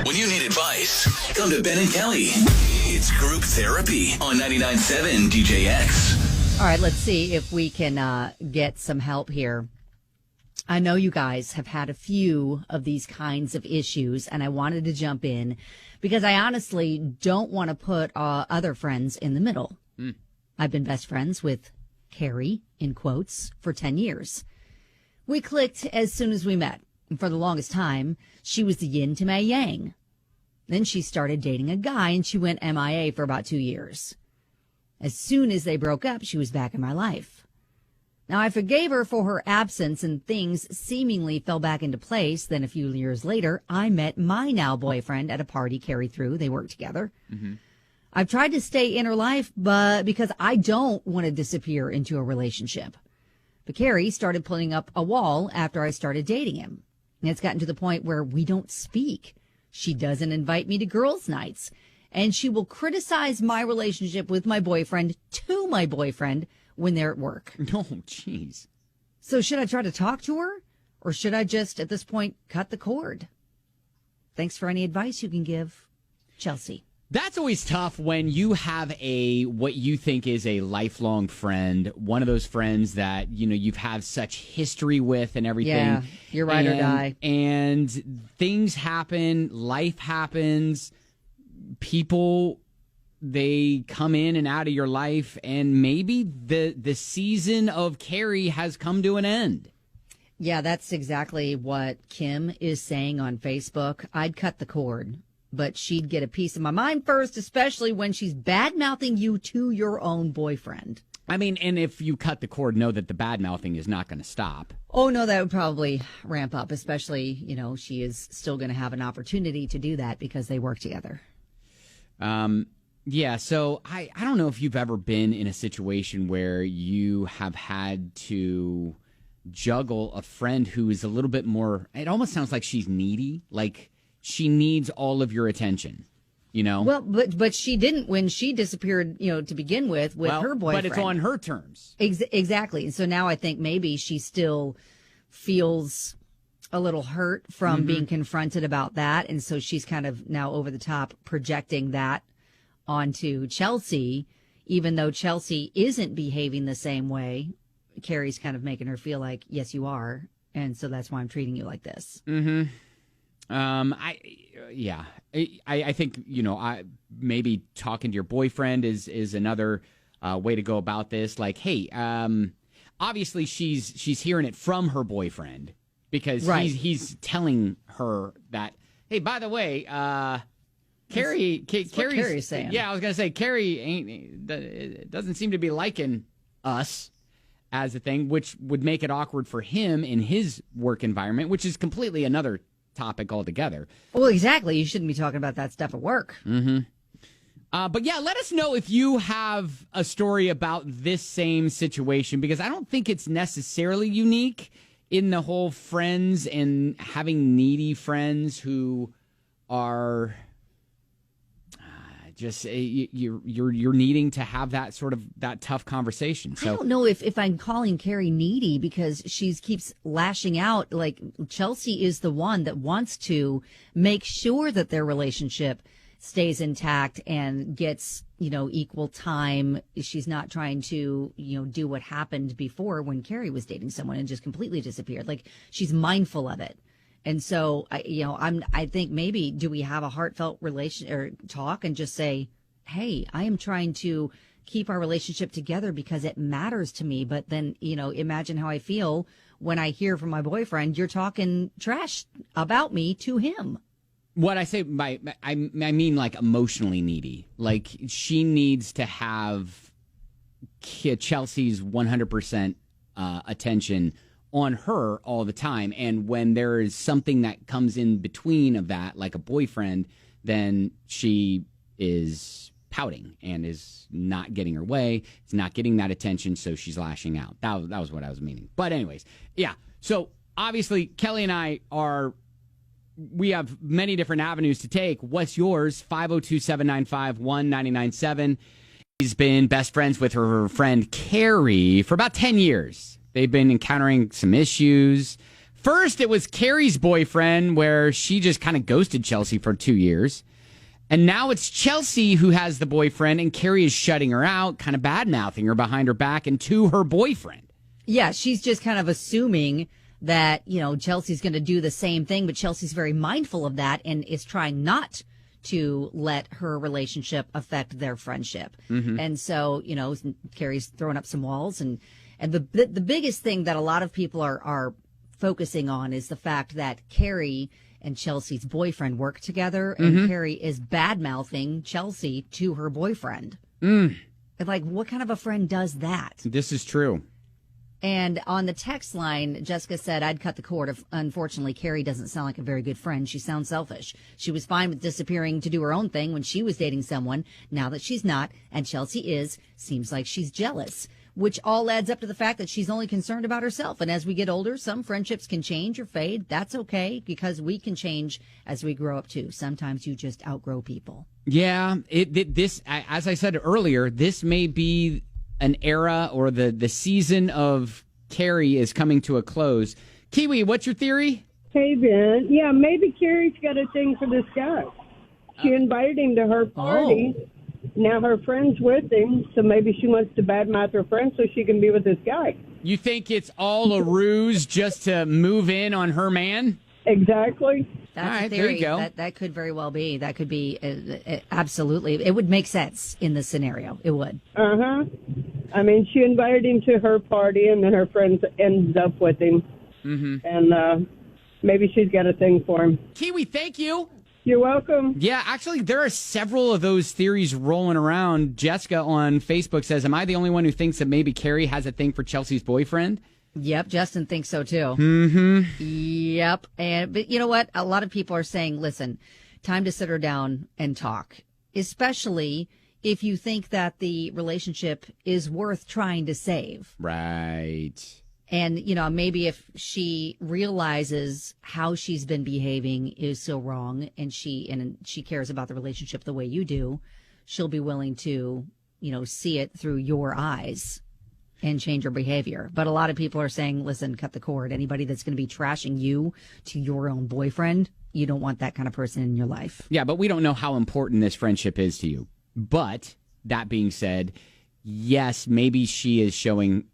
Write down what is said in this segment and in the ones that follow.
When you need advice, come to Ben and Kelly. It's group therapy on 99.7 DJX. All right, let's see if we can get some help here. I know you guys have had a few of these kinds of issues, and I wanted to jump in because I honestly don't want to put other friends in the middle. I've been best friends with Carrie, in quotes, for 10 years. We clicked as soon as we met. And for the longest time, she was the yin to my yang. Then she started dating a guy, and she went MIA for about 2 years. As soon as they broke up, she was back in my life. Now, I forgave her for her absence, and things seemingly fell back into place. Then a few years later, I met my now boyfriend at a party Carrie threw. They worked together. I've tried to stay in her life, but because I don't want to disappear into a relationship. But Carrie started putting up a wall after I started dating him. And it's gotten to the point where we don't speak. She doesn't invite me to girls' nights. And she will criticize my relationship with my boyfriend to my boyfriend when they're at work. Oh, jeez. So should I try to talk to her? Or should I just, at this point, cut the cord? Thanks for any advice you can give, Chelsea. That's always tough when you have what you think is a lifelong friend, one of those friends that, you've had such history with and everything. Yeah, you're ride or die. And things happen, life happens, people, they come in and out of your life, and maybe the season of Carrie has come to an end. Yeah, that's exactly what Kim is saying on Facebook. I'd cut the cord. But she'd get a piece of my mind first, especially when she's bad-mouthing you to your own boyfriend. I mean, and if you cut the cord, know that the bad-mouthing is not going to stop. Oh, no, that would probably ramp up, especially, she is still going to have an opportunity to do that because they work together. Yeah, so I don't know if you've ever been in a situation where you have had to juggle a friend who is a little bit more, it almost sounds like she's needy, like she needs all of your attention, Well, but she didn't when she disappeared, to begin with her boyfriend. But it's on her terms. Exactly. And so now I think maybe she still feels a little hurt from being confronted about that. And so she's kind of now over the top projecting that onto Chelsea, even though Chelsea isn't behaving the same way. Carrie's kind of making her feel like, yes, you are. And so that's why I'm treating you like this. Mm-hmm. I think, maybe talking to your boyfriend is another way to go about this. Like, hey, obviously she's hearing it from her boyfriend because he's telling her that, hey, by the way, Carrie's saying. Yeah, I was going to say, Carrie doesn't seem to be liking us as a thing, which would make it awkward for him in his work environment, which is completely another topic altogether. Well, exactly. You shouldn't be talking about that stuff at work. Mm-hmm. But yeah, let us know if you have a story about this same situation, because I don't think it's necessarily unique in the whole friends and having needy friends who are just you're needing to have that sort of that tough conversation. So I don't know if I'm calling Carrie needy because she keeps lashing out. Like Chelsea is the one that wants to make sure that their relationship stays intact and gets, equal time. She's not trying to, do what happened before when Carrie was dating someone and just completely disappeared. Like she's mindful of it. And so, I think maybe do we have a heartfelt relation or talk and just say, hey, I am trying to keep our relationship together because it matters to me. But then, imagine how I feel when I hear from my boyfriend, you're talking trash about me to him. What I say I mean like emotionally needy. Like she needs to have Chelsea's 100% attention on her all the time. And when there is something that comes in between of that, like a boyfriend, then she is pouting and is not getting her way. It's not getting that attention, so she's lashing out. That was what I was meaning. But anyways, yeah. So obviously, Kelly and I we have many different avenues to take. What's yours? 502-795-1997. She's been best friends with her friend Carrie for about 10 years. They've been encountering some issues. First, it was Carrie's boyfriend, where she just kind of ghosted Chelsea for 2 years. And now it's Chelsea who has the boyfriend, and Carrie is shutting her out, kind of bad-mouthing her behind her back and to her boyfriend. Yeah, she's just kind of assuming that, Chelsea's going to do the same thing, but Chelsea's very mindful of that and is trying not to let her relationship affect their friendship. Mm-hmm. And so, Carrie's throwing up some walls. And the biggest thing that a lot of people are focusing on is the fact that Carrie and Chelsea's boyfriend work together, and Carrie is bad-mouthing Chelsea to her boyfriend. And what kind of a friend does that? This is true. And on the text line, Jessica said, I'd cut the cord. Unfortunately, Carrie doesn't sound like a very good friend. She sounds selfish. She was fine with disappearing to do her own thing when she was dating someone. Now that she's not, and Chelsea is, seems like she's jealous, which all adds up to the fact that she's only concerned about herself. And as we get older, some friendships can change or fade. That's okay, because we can change as we grow up too. Sometimes you just outgrow people. Yeah, this, as I said earlier, this may be an era, or the season of Carrie is coming to a close. Kiwi, what's your theory? Hey, Ben. Yeah, maybe Carrie's got a thing for this guy. She invited him to her party. Oh. Now her friend's with him, so maybe she wants to badmouth her friend so she can be with this guy. You think it's all a ruse just to move in on her man? Exactly. That's all right, a theory. there you go. That could very well be. That could be absolutely. It would make sense in this scenario. It would. Uh-huh. I mean, she invited him to her party, and then her friends ends up with him. Mm-hmm. And maybe she's got a thing for him. Kiwi, thank you. You're welcome. Yeah, actually, there are several of those theories rolling around. Jessica on Facebook says, am I the only one who thinks that maybe Carrie has a thing for Chelsea's boyfriend? Yep, Justin thinks so too. Mm-hmm. Yep. But you know what? A lot of people are saying, listen, time to sit her down and talk, especially if you think that the relationship is worth trying to save. Right. And, maybe if she realizes how she's been behaving is so wrong, and she cares about the relationship the way you do, she'll be willing to, see it through your eyes and change her behavior. But a lot of people are saying, listen, cut the cord. Anybody that's going to be trashing you to your own boyfriend, you don't want that kind of person in your life. Yeah, but we don't know how important this friendship is to you. But that being said, yes, maybe she is showing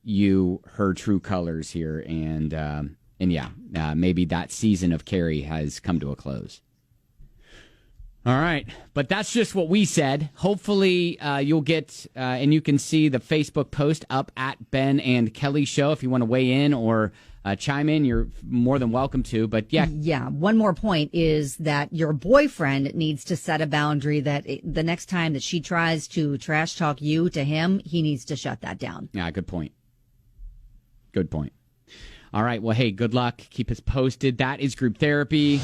you her true colors here, and maybe that season of Carrie has come to a close. All right, but that's just what we said. Hopefully you'll get and you can see the Facebook post up at Ben and Kelly Show. If you want to weigh in or chime in, you're more than welcome to. But yeah, one more point is that your boyfriend needs to set a boundary that the next time that she tries to trash talk you to him, he needs to shut that down. Yeah, good point. Good point. All right. Well, hey, good luck. Keep us posted. That is Group Therapy.